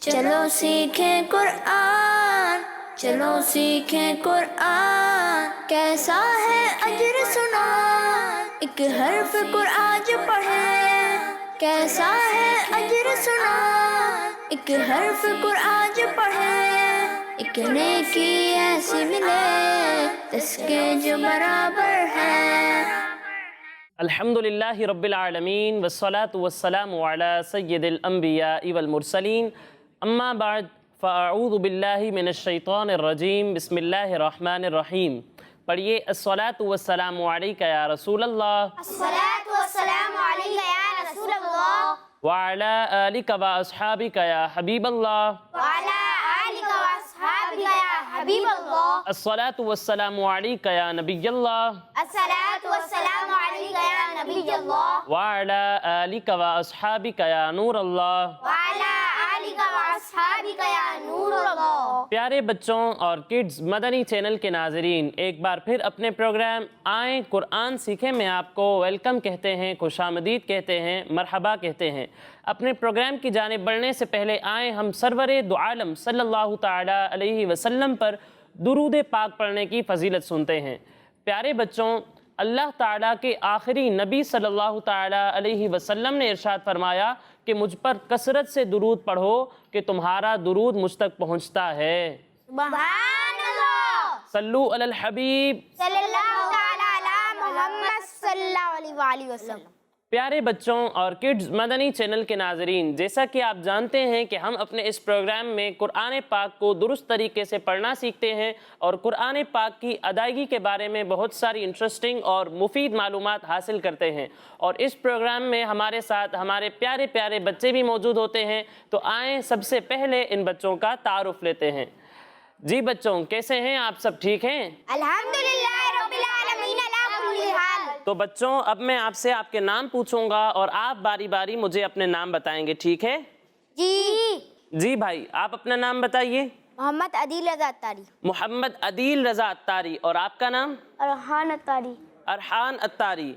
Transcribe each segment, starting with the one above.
چلو سیکھیں قرآن، چلو سیکھیں قرآن، کیسا ہے اجر سنا، ایک حرف قرآن جو پڑھے، کیسا ہے اجر سنا، ایک حرف قرآن جو پڑھے، ایک نیکی ایسی ملے جس کے جو برابر ہے۔ الحمدللہ رب العالمین والصلاة والسلام علی سید الانبیاء والمرسلین، اما بعد فاعوذ باللہ من الشیطان الرجیم، بسم اللہ الرحمن الرحیم۔ پڑھیے الصلاة والسلام علیکہ یا رسول اللہ، الصلاة والسلام علیکہ یا رسول اللہ، وعلی آلکہ و اصحابکہ یا حبیب اللہ، وعلی آلکہ و اصحابکہ یا حبیب اللہ، الصلاة والسلام علیکہ یا نبی اللہ، الصلاة والسلام علیکہ یا نبی اللہ، وعلی آلکہ و اصحابکہ یا نور اللہ۔ وعلی آلکہ و اصحابکہ یا نور اللہ۔ پیارے بچوں اور کڈز مدنی چینل کے ناظرین، ایک بار پھر اپنے پروگرام آئیں قرآن سیکھیں میں آپ کو ویلکم کہتے ہیں، خوش آمدید کہتے ہیں، مرحبا کہتے ہیں۔ اپنے پروگرام کی جانب بڑھنے سے پہلے آئیں ہم سرور دو عالم صلی اللہ تعالی علیہ وسلم پر درود پاک پڑھنے کی فضیلت سنتے ہیں۔ پیارے بچوں، اللہ تعالیٰ کے آخری نبی صلی اللہ تعالیٰ علیہ وسلم نے ارشاد فرمایا کہ مجھ پر کثرت سے درود پڑھو کہ تمہارا درود مجھ تک پہنچتا ہے۔ سبحان اللہ، صلو علی الحبیب۔ صلی اللہ تعالی علی محمد صلی اللہ علیہ وآلہ وسلم۔ پیارے بچوں اور کڈز مدنی چینل کے ناظرین، جیسا کہ آپ جانتے ہیں کہ ہم اپنے اس پروگرام میں قرآن پاک کو درست طریقے سے پڑھنا سیکھتے ہیں اور قرآن پاک کی ادائیگی کے بارے میں بہت ساری انٹرسٹنگ اور مفید معلومات حاصل کرتے ہیں، اور اس پروگرام میں ہمارے ساتھ ہمارے پیارے پیارے بچے بھی موجود ہوتے ہیں۔ تو آئیں سب سے پہلے ان بچوں کا تعارف لیتے ہیں۔ جی بچوں، کیسے ہیں آپ؟ سب ٹھیک ہیں؟ الحمدللہ رب العالمین علی کل حال۔ تو بچوں، اب میں آپ سے آپ کے نام پوچھوں گا اور آپ باری باری مجھے اپنے نام بتائیں گے، ٹھیک ہے؟ جی۔ جی بھائی، آپ اپنا نام بتائیے۔ محمد عدیل رضا اتاری۔ محمد عدیل رضا اتاری۔ اور آپ کا نام؟ ارحان اتاری۔ ارحان اتاری۔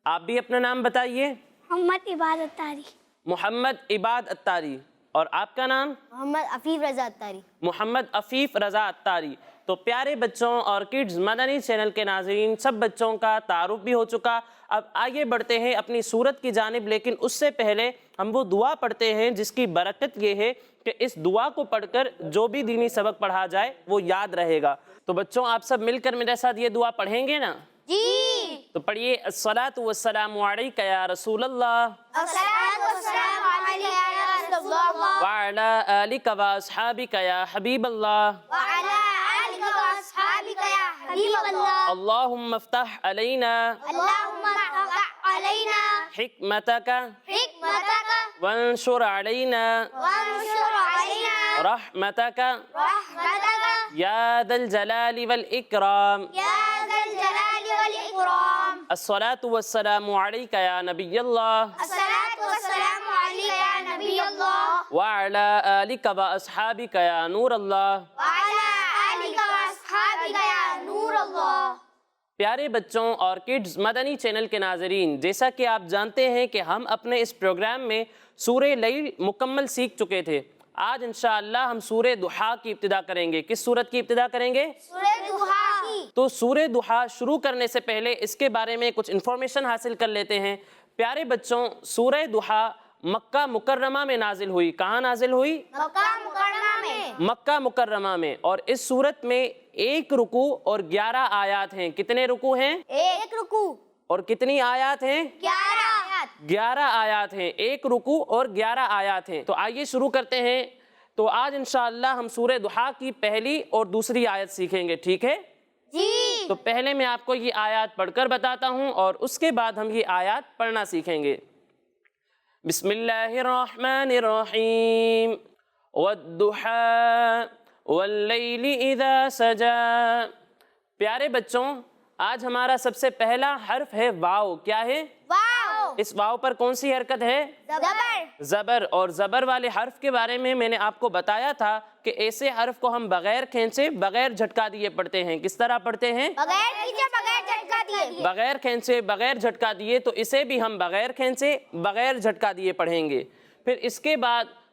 آپ بھی اپنا نام بتائیے۔ محمد عباد اتاری۔ محمد عباد اتاری۔ اور آپ کا نام؟ محمد عفیف رضا اتاری۔ محمد عفیف رضا اتاری۔ تو پیارے بچوں اور کڈز مدنی چینل کے ناظرین، سب بچوں کا تعارف بھی ہو چکا۔ اب آگے بڑھتے ہیں اپنی سورت کی جانب، لیکن اس سے پہلے ہم وہ دعا پڑھتے ہیں جس کی برکت یہ ہے کہ اس دعا کو پڑھ کر جو بھی دینی سبق پڑھا جائے وہ یاد رہے گا۔ تو بچوں، آپ سب مل کر میرے ساتھ یہ دعا پڑھیں گے نا؟ جی۔ تو پڑھیے الصلاۃ والسلام علیکہ یا رسول اللہ، الصلاۃ والسلام علیکہ یا رسول اللہ، وعلی آلکہ و اصحابکہ یا حبیب اللہ، وعلی آلکہ و اصحابکہ یا حبیب اللہ، اللہم افتح علینا اللہم افتح علینا حکمتک حکمتک وانشر علینا وانشر علینا رحمتک رحمتک یا ذا الجلال والاکرام۔ یا ذا الجلال والاکرام۔ الصلاۃ والسلام علیکہ یا نبی اللہ، الصلاۃ والسلام علیکہ یا نبی اللہ، وعلی آلکہ و اصحابکہ یا نور اللہ۔ وعلی آلکہ و اصحابکہ یا نور اللہ۔ پیارے بچوں اور کڈز مدنی چینل کے ناظرین، جیسا کہ آپ جانتے ہیں کہ ہم اپنے اس پروگرام میں سورہ لیل مکمل سیکھ چکے تھے۔ آج انشاءاللہ ہم سورہ ضحیٰ کی ابتدا کریں گے۔ کس سورت کی ابتدا کریں گے؟ سورہ ضحیٰ کی۔ تو سورہ ضحیٰ شروع کرنے سے پہلے اس کے بارے میں کچھ انفارمیشن حاصل کر لیتے ہیں۔ پیارے بچوں، سورہ ضحیٰ مکہ مکرمہ میں نازل ہوئی۔ کہاں نازل ہوئی؟ مکہ مکرمہ میں۔ مکہ مکرمہ میں۔ اور اس سورت میں 1 رکوع اور 11 آیات ہیں۔ کتنے رکوع ہیں؟ 1 رکوع اور کتنی آیات ہیں؟ 11 آیات۔ 11 آیات ہیں۔ 1 رکوع اور 11 آیات ہیں۔ تو آئیے شروع کرتے ہیں۔ تو آج انشاءاللہ ہم سورہ ضحیٰ کی پہلی اور دوسری آیت سیکھیں گے، ٹھیک ہے؟ جی۔ تو پہلے میں آپ کو یہ آیات پڑھ کر بتاتا ہوں اور اس کے بعد ہم یہ آیات پڑھنا سیکھیں گے۔ بسم اللہ الرحمن الرحیم، والضحیٰ واللیل اذا سجا۔ پیارے بچوں، آج ہمارا سب سے پہلا حرف ہے واو۔ کیا ہے؟ واو۔ اس واو پر کون سی حرکت ہے؟ زبر۔ زبر۔ اور زبر والے حرف کے بارے میں نے آپ کو بتایا تھا کہ ایسے حرف کو ہم بغیر کھینچے بغیر جھٹکا دیے پڑھتے ہیں۔ کس طرح پڑھتے ہیں؟ بغیر کھینچے بغیر جھٹکا دیے۔ بغیر کھینچے بغیر جھٹکا دیے، تو اسے بھی ہم بغیر کھینچے بغیر جھٹکا دیے پڑھیں گے۔ پھر اس کے بعد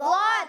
ضاد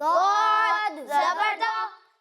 ضاد زبر ض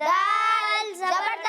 دال زبر د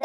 د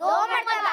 2 مرتبہ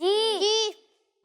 جی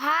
ہا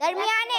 درمیانے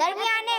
درمیانے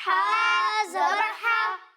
ہا زبر ہا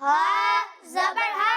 ہا زبر ہا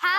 ہا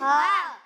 ہا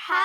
ہا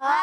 ہا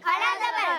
کھڑا زبر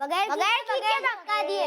بغیر دھکا دیے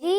جی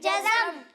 جزم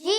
جی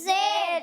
زیر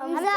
حمزہ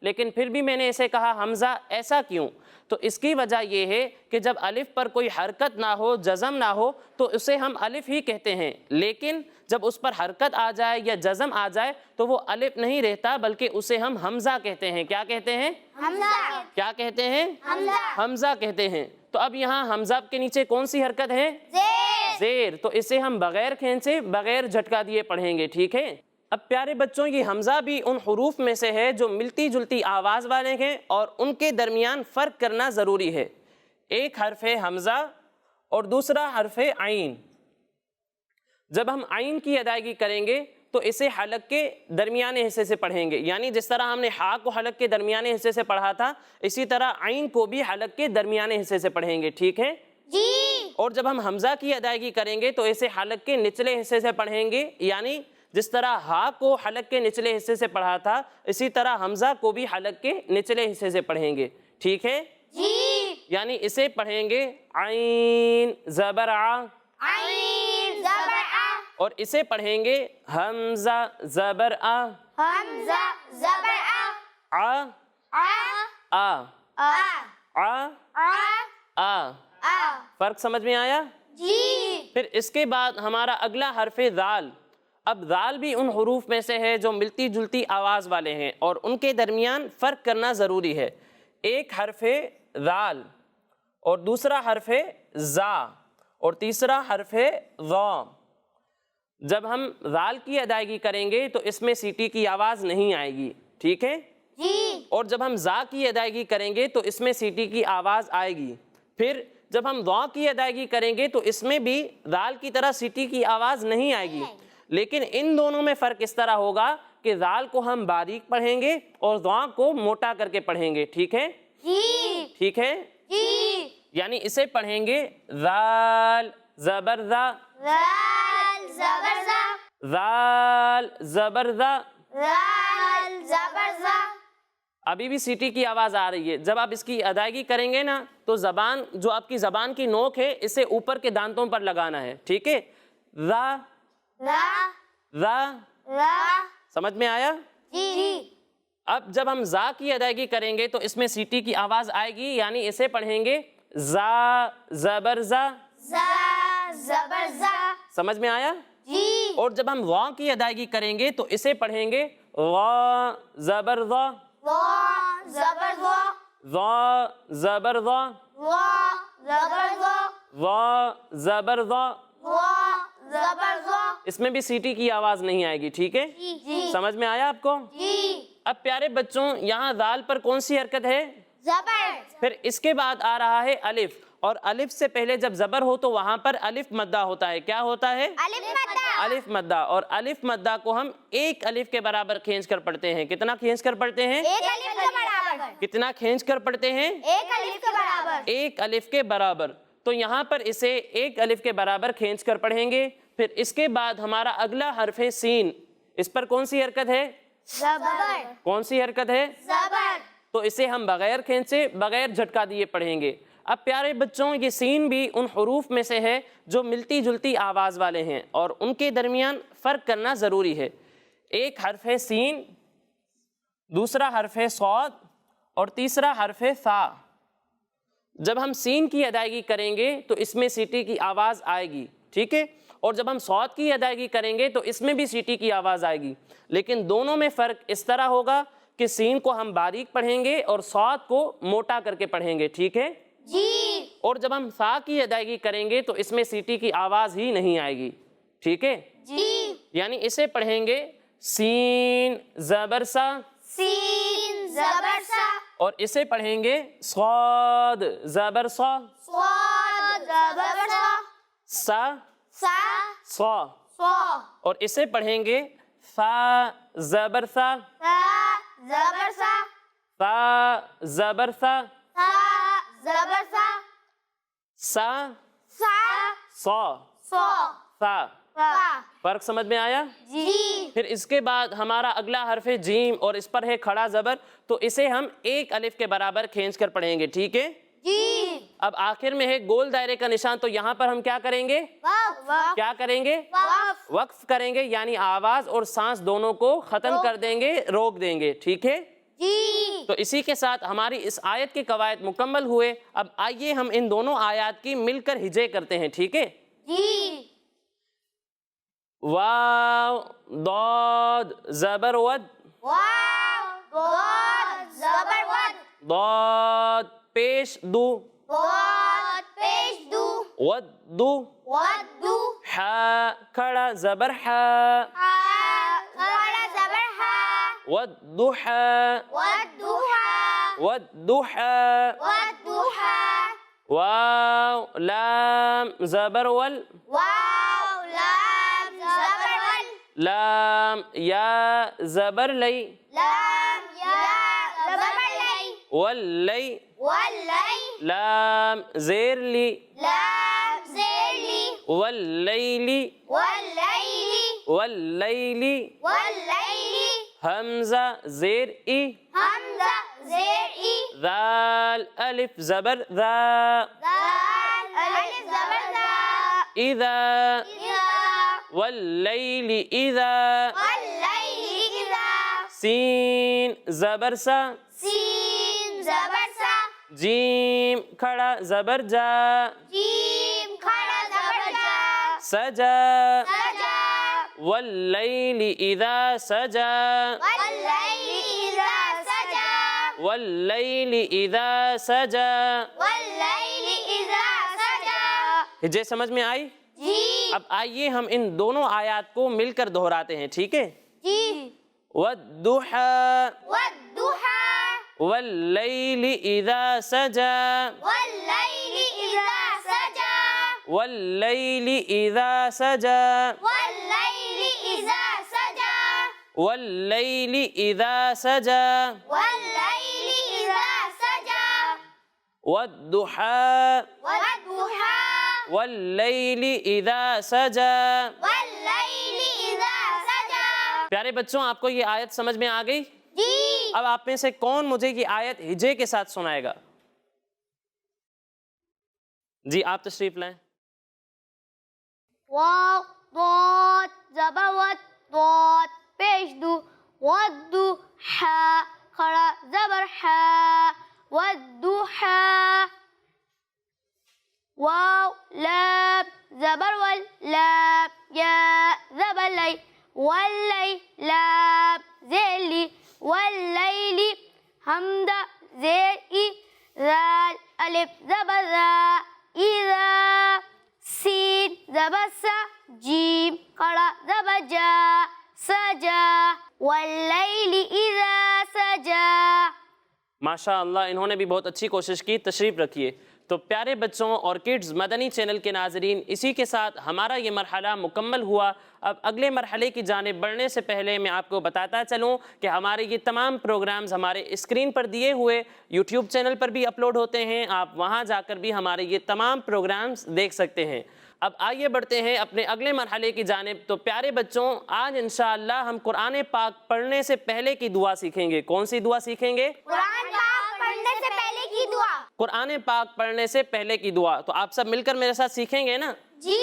لیکن پھر بھی میں نے اسے کہا حمزہ، ایسا کیوں؟ تو اس کی وجہ یہ ہے کہ جب الف پر کوئی حرکت نہ ہو، جزم نہ ہو، تو اسے ہم الف ہی کہتے ہیں، لیکن جب اس پر حرکت آ جائے یا جزم آ جائے تو وہ الف نہیں رہتا، بلکہ اسے ہم حمزہ کہتے ہیں۔ کیا کہتے ہیں؟ حمزہ۔ کیا کہتے ہیں؟ حمزہ۔ حمزہ کہتے ہیں۔ تو اب یہاں حمزہ کے نیچے کون سی حرکت ہے؟ زیر۔ زیر، تو اسے ہم بغیر کھینچے، بغیر جھٹکا دیے پڑھیں گے، ٹھیک ہے؟ اب پیارے بچوں، یہ حمزہ بھی ان حروف میں سے ہے جو ملتی جلتی آواز والے ہیں اور ان کے درمیان فرق کرنا ضروری ہے۔ ایک حرف ہے حمزہ اور دوسرا حرف ہے عین۔ جب ہم عین کی ادائیگی کریں گے تو اسے حلق کے درمیانے حصے سے پڑھیں گے، یعنی جس طرح ہم نے ہا کو حلق کے درمیانے حصے سے پڑھا تھا، اسی طرح عین کو بھی حلق کے درمیانے حصے سے پڑھیں گے، ٹھیک ہے؟ جی۔ اور جب ہم حمزہ کی ادائیگی کریں گے تو اسے حلق کے نچلے حصے سے پڑھیں گے، یعنی جس طرح ہا کو حلق کے نچلے حصے سے پڑھا تھا، اسی طرح حمزہ کو بھی حلق کے نچلے حصے سے پڑھیں گے، ٹھیک ہے؟ جی۔ یعنی اسے پڑھیں گے عین زبر ع، عین زبر آ۔ اور اسے پڑھیں گے حمزہ زبر آ، حمزہ زبر آ۔ آ آ۔ آ آ۔ آ آ۔ آ۔ آ۔ فرق سمجھ میں آیا؟ جی۔ پھر اس کے بعد ہمارا اگلا حرف ذال۔ اب ذال بھی ان حروف میں سے ہے جو ملتی جلتی آواز والے ہیں اور ان کے درمیان فرق کرنا ضروری ہے۔ ایک حرف ہے ذال اور دوسرا حرف ہے زا اور تیسرا حرف ہے ظا۔ جب ہم ذال کی ادائیگی کریں گے تو اس میں سیٹی کی آواز نہیں آئے گی، ٹھیک ہے؟ جی۔ اور جب ہم زا کی ادائیگی کریں گے تو اس میں سیٹی کی آواز آئے گی۔ پھر جب ہم ضا کی ادائیگی کریں گے تو اس میں بھی ذال کی طرح سیٹی کی آواز نہیں آئے گی، لیکن ان دونوں میں فرق اس طرح ہوگا کہ ذال کو ہم باریک پڑھیں گے اور ضا کو موٹا کر کے پڑھیں گے، ٹھیک ہے؟ جی۔ ٹھیک ہے؟ جی۔ یعنی اسے پڑھیں گے ذال زبر ذا، ذال زبر ذا۔ ذال زبر ذا۔ ذال زبر ذا۔ ابھی بھی سیٹی کی آواز آ رہی ہے۔ جب آپ اس کی ادائیگی کریں گے نا تو زبان، جو آپ کی زبان کی نوک ہے، اسے اوپر کے دانتوں پر لگانا ہے، ٹھیک ہے؟ ذا ذا۔ ذا، ذا۔ سمجھ میں آیا؟ جی۔ اب جب ہم زا کی ادائیگی کریں گے تو اس میں سیٹی کی آواز آئے گی، یعنی اسے پڑھیں گے زا زبر زا۔ زا زبر زا۔ سمجھ میں آیا؟ جی۔ اور جب ہم وا کی ادائیگی کریں گے تو اسے پڑھیں گے وا زبر وا، وا زبر وا۔ وا زبر وا، وا زبر وا۔ وا زبر وا۔ وا زبر وا۔ اس میں بھی سیٹی کی آواز نہیں آئے گی، ٹھیک ہے؟ جی۔ سمجھ میں آیا آپ کو؟ جی۔ اب پیارے بچوں، یہاں ذال پر کون سی حرکت ہے؟ زبر۔ پھر اس کے بعد آ رہا ہے الف، اور الف سے پہلے جب زبر ہو تو وہاں پر الف مدہ ہوتا ہے۔ کیا ہوتا ہے؟ الف مدہ۔ الف مدہ، اور الف مدہ کو ہم ایک الف کے برابر کھینچ کر پڑھتے ہیں۔ کتنا کھینچ کر پڑھتے ہیں؟ ایک الف کے برابر۔ کتنا کھینچ کر پڑھتے ہیں؟ ایک الف کے برابر۔ ایک الف کے برابر۔ تو یہاں پر اسے ایک الف کے برابر کھینچ کر پڑھیں گے۔ پھر اس کے بعد ہمارا اگلا حرف ہے سین۔ اس پر کون سی حرکت ہے؟ زبر۔ کون سی حرکت ہے؟ زبر۔ تو اسے ہم بغیر کھینچے، بغیر جھٹکا دیے پڑھیں گے۔ اب پیارے بچوں، یہ سین بھی ان حروف میں سے ہے جو ملتی جلتی آواز والے ہیں اور ان کے درمیان فرق کرنا ضروری ہے۔ ایک حرف ہے سین، دوسرا حرف ہے صاد اور تیسرا حرف ہے ثا۔ جب ہم سین کی ادائیگی کریں گے تو اس میں سیٹی کی آواز آئے گی، ٹھیک ہے؟ اور جب ہم صاد کی ادائیگی کریں گے تو اس میں بھی سیٹی کی آواز آئے گی، لیکن دونوں میں فرق اس طرح ہوگا کہ سین کو ہم باریک پڑھیں گے اور صاد کو موٹا کر کے پڑھیں گے، ٹھیک ہے؟ جی۔ اور جب ہم ثا کی ادائیگی کریں گے تو اس میں سیٹی کی آواز ہی نہیں آئے گی، ٹھیک ہے؟ جی۔ یعنی اسے پڑھیں گے سین زبر سا، سین زبر سا۔ اور اسے پڑھیں گے صاد زبر سا، صاد زبر سا۔ سا سا۔ صا، صا۔ اور اسے پڑھیں گے فا زبر سا، سا زبر سا۔ فا زبر سا، سا زبر سا۔ سا سا۔ صا، سا۔ فا۔ فا۔ فرق سمجھ میں آیا؟ جی۔ پھر اس کے بعد ہمارا اگلا حرف ہے جیم اور اس پر ہے کھڑا زبر، تو اسے ہم ایک الف کے برابر کھینچ کر پڑھیں گے، ٹھیک ہے؟ جی۔ اب آخر میں ہے گول دائرے کا نشان، تو یہاں پر ہم کیا کریں گے؟ وقف۔ کیا کریں گے؟ وقف۔ وقف کریں گے، یعنی آواز اور سانس دونوں کو ختم کر دیں گے، روک دیں گے، ٹھیک ہے؟ جی تو اسی کے ساتھ ہماری اس آیت کے قواعد مکمل ہوئے. اب آئیے ہم ان دونوں آیات کی مل کر ہجے کرتے ہیں. ٹھیک ہے؟ جی واو ضاد زبر ود، واو ضاد زبر ود، ضاد پیش دو، ضاد پیش دو، ود دو، ودو، حا کھڑا زبر حا، ہا کھڑا زبر ہا، والضحى والضحى، والضحى، والضحى، واو لام زبر ول، واو لام زبر ول، لام یا زبر لئی، لام یا زبر لئی، واللئی، واللئی، لام زیر لی، لام زیر لی، واللیلی، واللیلی، واللیلی، واللیلی، حمزہ زیر ای، حمزہ زیر ای، ذال الف زبر ذا، دال الف زبر دا، اذا، اذا، واللیل اذا، واللیل اذا، سین زبر سا، سین زبر سا، جیم کھڑا زبر جا، جیم کھڑا زبر جا، سجا، سجا، واللیل اذا سجا، واللیل اذا سجا، واللیل اذا سجا. واللیل اذا سجا. ہجے سمجھ میں آئی؟ جی اب آئیے ہم ان دونوں آیات کو مل کر دہراتے ہیں. ٹھیک ہے؟ جی والضحى والضحى واللیل اذا سجا، واللیل اذا سجا، واللیل اذا سجا، واللیل اذا سجا، واللیل اذا سجا، واللیل اذا سجا، والضحى والضحى واللیل اذا سجا. واللیل اذا سجا. پیارے بچوں، آپ کو یہ آیت سمجھ میں آ گئی؟ جی اب آپ میں سے کون مجھے یہ آیت ہجے کے ساتھ سنائے گا؟ جی آپ تشریف لائیں. واو ضاد زبر ود، ضاد پیش دو، ودو، حا کھڑا زبر حا، والضحى، واو لام زبر ول، لام یا زبر لئی، واللئی لام زیر لی، واللیل حمزہ زیر ای، ذال الف زبر را، اذا سین زبر سا، جیم کھڑا زبر جا، سجا، واللیل اذا سجا. ماشاء اللہ، انہوں نے بھی بہت اچھی کوشش کی. تشریف رکھیے. تو پیارے بچوں اور کڈز مدنی چینل کے ناظرین، اسی کے ساتھ ہمارا یہ مرحلہ مکمل ہوا. اب اگلے مرحلے کی جانب بڑھنے سے پہلے میں آپ کو بتاتا چلوں کہ ہمارے یہ تمام پروگرامز ہمارے اسکرین پر دیے ہوئے یوٹیوب چینل پر بھی اپلوڈ ہوتے ہیں. آپ وہاں جا کر بھی ہمارے یہ تمام پروگرامز دیکھ سکتے ہیں. اب آئیے بڑھتے ہیں اپنے اگلے مرحلے کی جانب. تو پیارے بچوں، آج انشاءاللہ ہم قرآن پاک پڑھنے سے پہلے کی دعا سیکھیں گے. کون سی دعا سیکھیں گے؟ قرآن پاک پڑھنے سے پہلے کی دعا. قرآن پاک پڑھنے سے پہلے کی دعا. تو آپ سب مل کر میرے ساتھ سیکھیں گے نا؟ جی.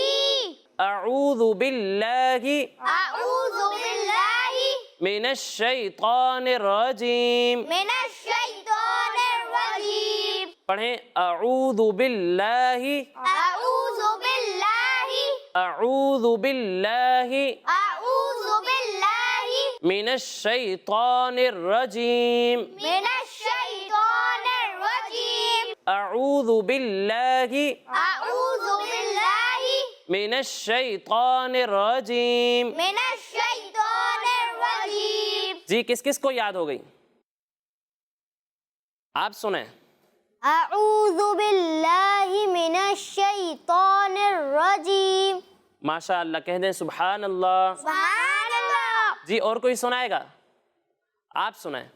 اعوذ باللہ اعوذ باللہ من الشیطان الرجیم. من الشیطان الرجیم. پڑھیں اعوذ باللہ، اعوذ باللہ، اعوذ باللہ اعوذ باللہ من الشیطان الرجیم. من الشیطان الرجیم. اعوذ باللہ اعوذ باللہ من الشیطان الرجیم. من الشیطان الرجیم. جی کس کس کو یاد ہو گئی؟ آپ سنیں. اعوذ باللہ من الشیطان الرجیم. ماشاء اللہ، کہہ دیں سبحان اللہ. سبحان اللہ. جی اور کوئی سنائے گا؟ آپ سنائیں.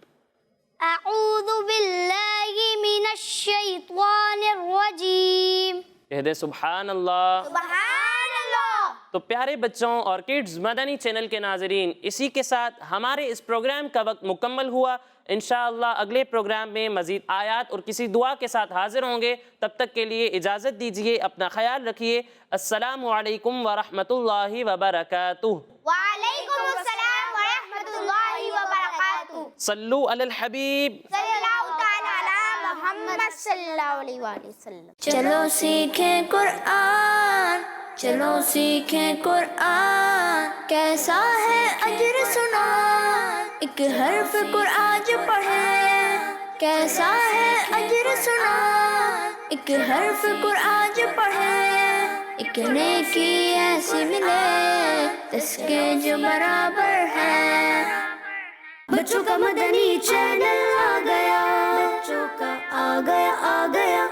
اعوذ باللہ من الشیطان الرجیم. کہہ دیں سبحان اللہ. سبحان اللہ. تو پیارے بچوں اور کڈز مدنی چینل کے ناظرین، اسی کے ساتھ ہمارے اس پروگرام کا وقت مکمل ہوا. انشاءاللہ اگلے پروگرام میں مزید آیات اور کسی دعا کے ساتھ حاضر ہوں گے. تب تک کے لیے اجازت دیجیے. اپنا خیال رکھیے. السلام علیکم ورحمۃ اللہ وبرکاتہ. وعلیکم السلام ورحمۃ اللہ وبرکاتہ. صلو علی الحبیب. صلی اللہ تعالی علی محمد صلی اللہ علیہ وآلہ وسلم. چلو سیکھیں قرآن، چلو سیکھیں قرآن، کیسا ہے اجر سنا، ایک حرف قرآن جو پڑھے. کیسا ہے اجر سنا، ایک حرف قرآن جو پڑھے. ایک نیکی ایسی ملے جس کے جو برابر ہے. بچوں کا مدنی چینل آ گیا، بچوں کا آ گیا